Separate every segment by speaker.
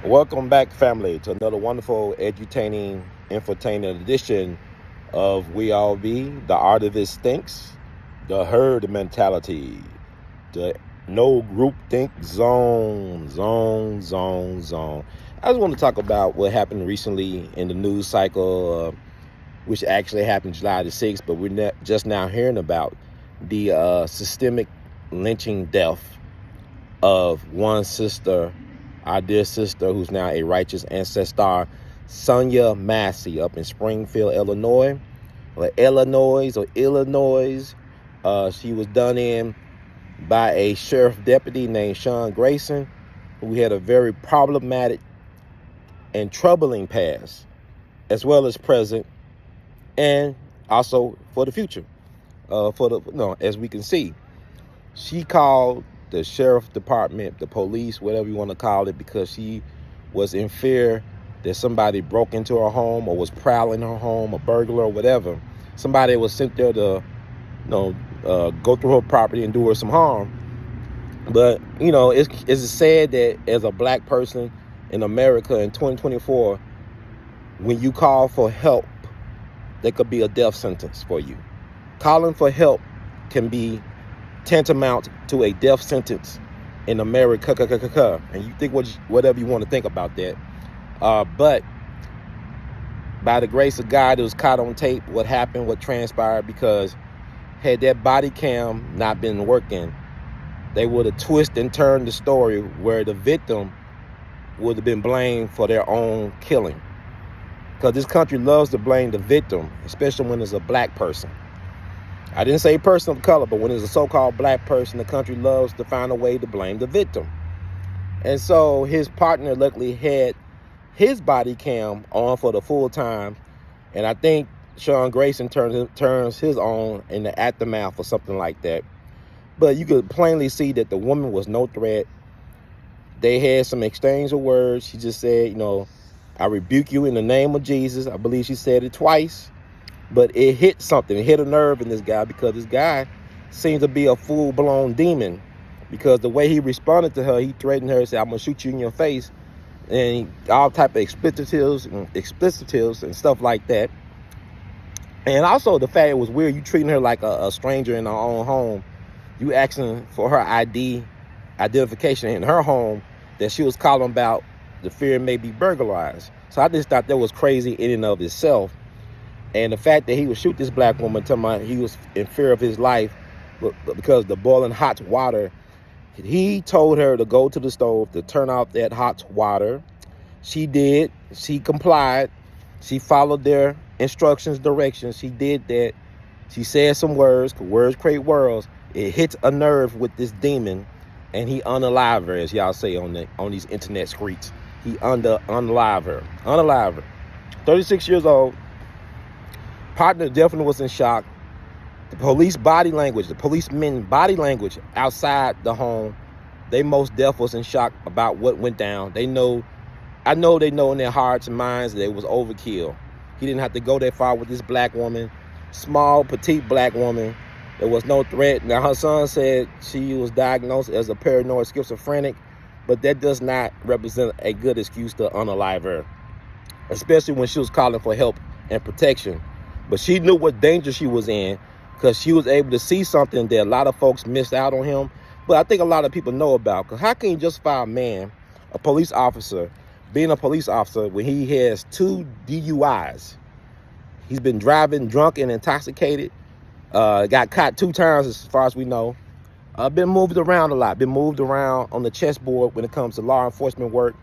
Speaker 1: Welcome back, family, to another wonderful, edutaining, infotaining edition of We All Be, the Art of It Stinks, the herd mentality, the no group think zone. I just want to talk about what happened recently in the news cycle, which actually happened July the 6th, but we're just now hearing about the systemic lynching death of one sister, our dear sister, who's now a righteous ancestor, Sonia Massey, up in Springfield, Illinois, or Illinois. She was done in by a sheriff deputy named Sean Grayson, who had a very problematic and troubling past, as well as present, and also for the future. As we can see, she called the sheriff department, the police, whatever you want to call it, because she was in fear that somebody broke into her home or was prowling her home, a burglar or whatever. Somebody was sent there to, go through her property and do her some harm. But, it's sad that as a black person in America in 2024, when you call for help, there could be a death sentence for you. Calling for help can be tantamount to a death sentence in America, and you think whatever you want to think about that. But by the grace of God, it was caught on tape what happened, what transpired, because had that body cam not been working, they would have twisted and turned the story where the victim would have been blamed for their own killing. Because this country loves to blame the victim, especially when it's a black person. I didn't say person of color, but when it's a so-called black person, the country loves to find a way to blame the victim. And so his partner luckily had his body cam on for the full time. And I think Sean Grayson turns his on in the aftermath or something like that. But you could plainly see that the woman was no threat. They had some exchange of words. She just said, I rebuke you in the name of Jesus. I believe she said it twice. But it hit something. It hit a nerve in this guy, because this guy seems to be a full-blown demon, because the way he responded to her, he threatened her and said, I'm going to shoot you in your face, and all type of explicitives and stuff like that. And also the fact it was weird, you treating her like a stranger in her own home. You asking for her identification in her home that she was calling about the fear may be burglarized. So I just thought that was crazy in and of itself. And the fact that he would shoot this black woman, talking about he was in fear of his life because the boiling hot water. He told her to go to the stove to turn off that hot water. She did. She complied. She followed their instructions, directions. She did that. She said some words, 'cause words create worlds. It hits a nerve with this demon, and he unalived her, as y'all say on these internet streets. He unalived her. 36 years old. Partner definitely was in shock. The policemen body language outside the home, they most definitely was in shock about what went down. I know they know in their hearts and minds that it was overkill. He didn't have to go that far with this black woman, small, petite black woman. There was no threat. Now, her son said she was diagnosed as a paranoid schizophrenic, but that does not represent a good excuse to unalive her, especially when she was calling for help and protection. But she knew what danger she was in, because she was able to see something that a lot of folks missed out on him. But I think a lot of people know about, because how can you justify a man, a police officer, being a police officer when he has 2 DUIs? He's been driving drunk and intoxicated. Got caught 2 times as far as we know. Been moved around a lot. Been moved around on the chessboard when it comes to law enforcement work.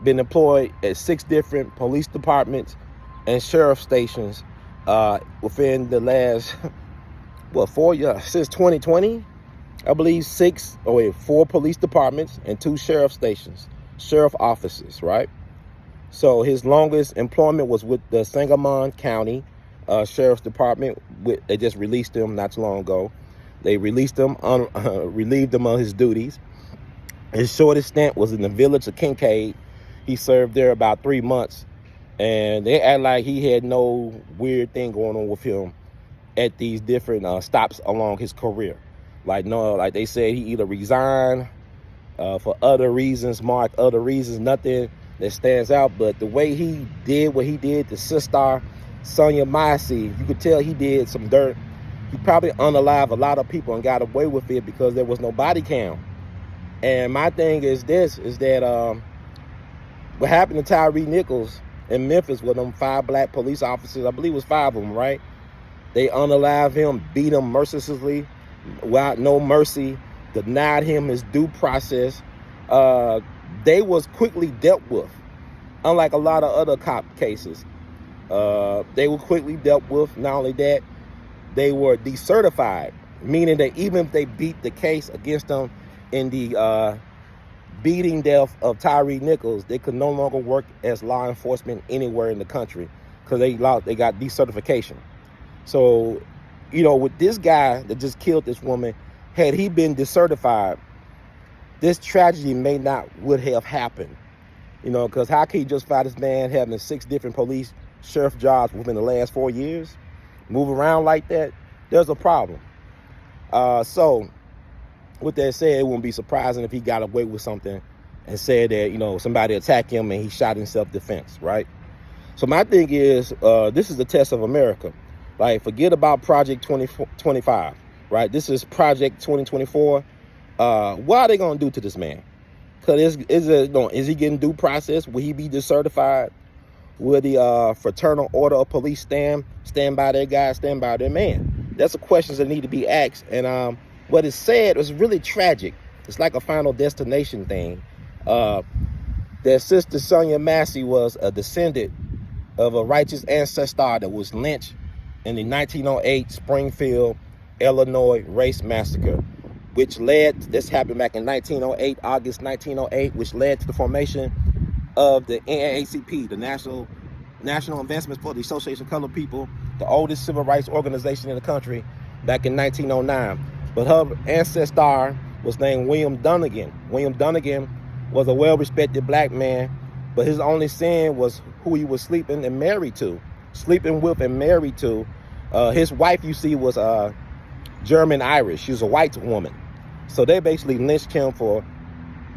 Speaker 1: Been employed at 6 different police departments and sheriff stations within the last 4 years, since 2020. I believe 4 police departments and 2 sheriff stations, sheriff offices, right? So his longest employment was with the Sangamon County Sheriff's Department. They just released him not too long ago. They released him, relieved him of his duties. His shortest stint was in the village of Kincaid. He served there about 3 months. And they act like he had no weird thing going on with him at these different stops along his career. Like they said, he either resigned for other reasons, nothing that stands out. But the way he did what he did to Sister Sonia Massey, you could tell he did some dirt. He probably unalived a lot of people and got away with it because there was no body cam. And my thing is this, is that what happened to Tyree Nichols in Memphis with them 5 black police officers, I believe it was 5 of them, right? They unalived him, beat him mercilessly, without no mercy, denied him his due process. They was quickly dealt with, unlike a lot of other cop cases. They were quickly dealt with. Not only that, they were decertified, meaning that even if they beat the case against them in the beating death of Tyree Nichols, they could no longer work as law enforcement anywhere in the country because they got decertification. So, you know, with this guy that just killed this woman, had he been decertified, this tragedy would have happened. You know, because how can you justify this man having 6 different police sheriff jobs within the last 4 years? Move around like that? There's a problem. So, with that said, it wouldn't be surprising if he got away with something and said that, you know, somebody attacked him and he shot in self-defense, right? So my thing is, this is the test of America. Like, forget about Project 2025, right? This is Project 2024. What are they going to do to this man? Because is he getting due process? Will he be decertified? Will the fraternal order of police stand by their guy, stand by their man? That's the questions that need to be asked. And what is said was really tragic. It's like a Final Destination thing. Their sister Sonia Massey was a descendant of a righteous ancestor that was lynched in the 1908 Springfield, Illinois race massacre, this happened back in 1908, August 1908, which led to the formation of the NAACP, the National Advancements for the Association of Colored People, the oldest civil rights organization in the country, back in 1909. But her ancestor was named William Dunnigan. William Dunnigan was a well-respected black man, but his only sin was who he was sleeping with and married to. His wife, you see, was German Irish. She was a white woman. So they basically lynched him for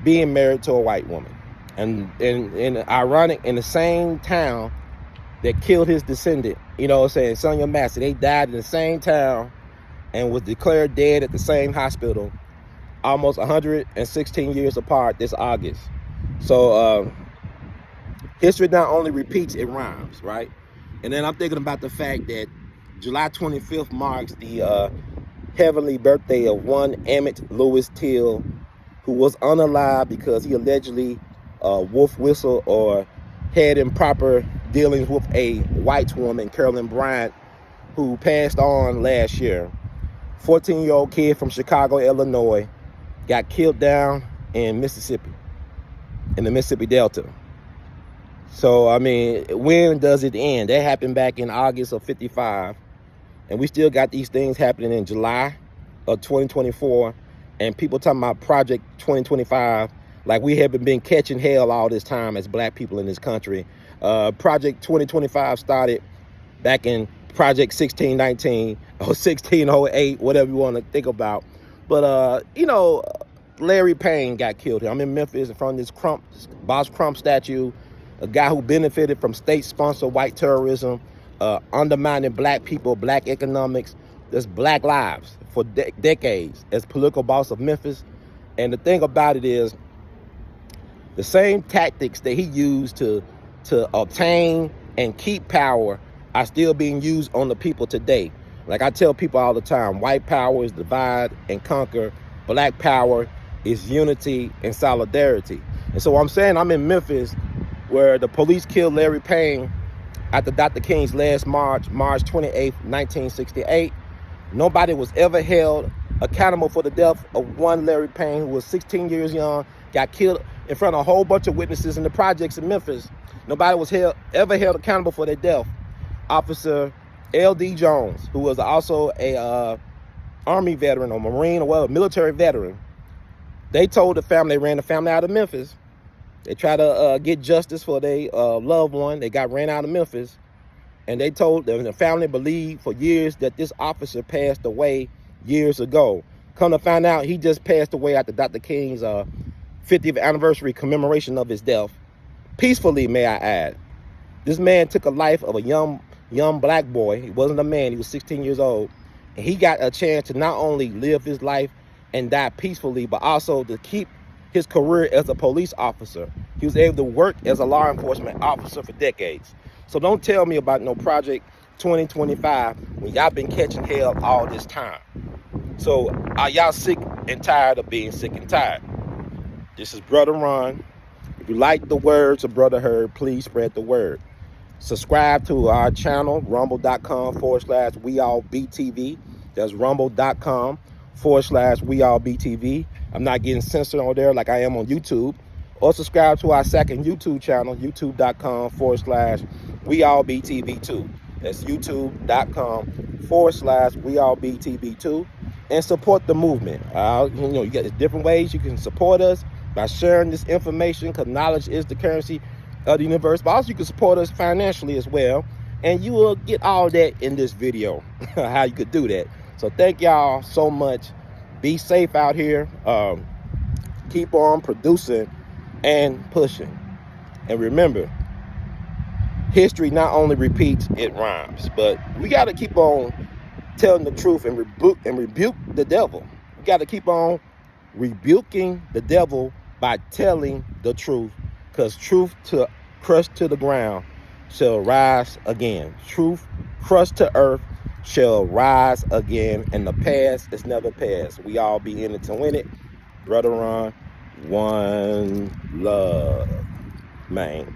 Speaker 1: being married to a white woman. And ironic, in the same town that killed his descendant, you know what I'm saying, Sonia Massey, they died in the same town and was declared dead at the same hospital, almost 116 years apart this August. So history not only repeats, it rhymes, right? And then I'm thinking about the fact that July 25th marks the heavenly birthday of one Emmett Lewis Till, who was unalived because he allegedly wolf whistled or had improper dealings with a white woman, Carolyn Bryant, who passed on last year. 14-year-old kid from Chicago, Illinois, got killed down in Mississippi, in the Mississippi Delta. So, I mean, when does it end? That happened back in August of 55. And we still got these things happening in July of 2024. And people talking about Project 2025 like we haven't been catching hell all this time as black people in this country. Project 2025 started back in Project 1619 or 1608, whatever you want to think about. But, you know, Larry Payne got killed here. I'm in Memphis in front of this Boss Crump statue, a guy who benefited from state-sponsored white terrorism, undermining black people, black economics, there's black lives for decades as political boss of Memphis. And the thing about it is, the same tactics that he used to obtain and keep power are still being used on the people today. Like I tell people all the time, white power is divide and conquer. Black power is unity and solidarity. And so I'm saying I'm in Memphis where the police killed Larry Payne after Dr. King's last March 28th, 1968. Nobody was ever held accountable for the death of one Larry Payne, who was 16 years young, got killed in front of a whole bunch of witnesses in the projects in Memphis. Nobody was ever held accountable for their death. Officer L.D. Jones, who was also a Army veteran or Marine or well, military veteran, they told the family, they ran the family out of Memphis. They tried to get justice for their loved one. They got ran out of Memphis. And they told them, the family believed for years that this officer passed away years ago. Come to find out, he just passed away after Dr. King's 50th anniversary commemoration of his death, peacefully, may I add. This man took a life of a young black boy. He wasn't a man, he was 16 years old. And he got a chance to not only live his life and die peacefully, but also to keep his career as a police officer. He was able to work as a law enforcement officer for decades. So don't tell me about no Project 2025 when y'all been catching hell all this time. So are y'all sick and tired of being sick and tired? This is Brother Ron. If you like the words of Brother Herb, please spread the word. Subscribe to our channel, rumble.com/WeAllBTV. That's rumble.com/WeAllBTV. I'm not getting censored on there like I am on YouTube. Or subscribe to our second YouTube channel, youtube.com/WeAllBTV2. That's youtube.com/WeAllBTV2. And support the movement. You got different ways you can support us by sharing this information, because knowledge is the currency of the universe. But also you can support us financially as well. And you will get all that in this video, how you could do that. So thank y'all so much. Be safe out here. Keep on producing and pushing. And remember, history not only repeats, it rhymes. But we got to keep on telling the truth and rebuke the devil. We got to keep on rebuking the devil by telling the truth, because truth to crushed to the ground shall rise again. Truth crushed to earth shall rise again, and the past is never past. We all be in it to win it. Brother Ron, one love, man.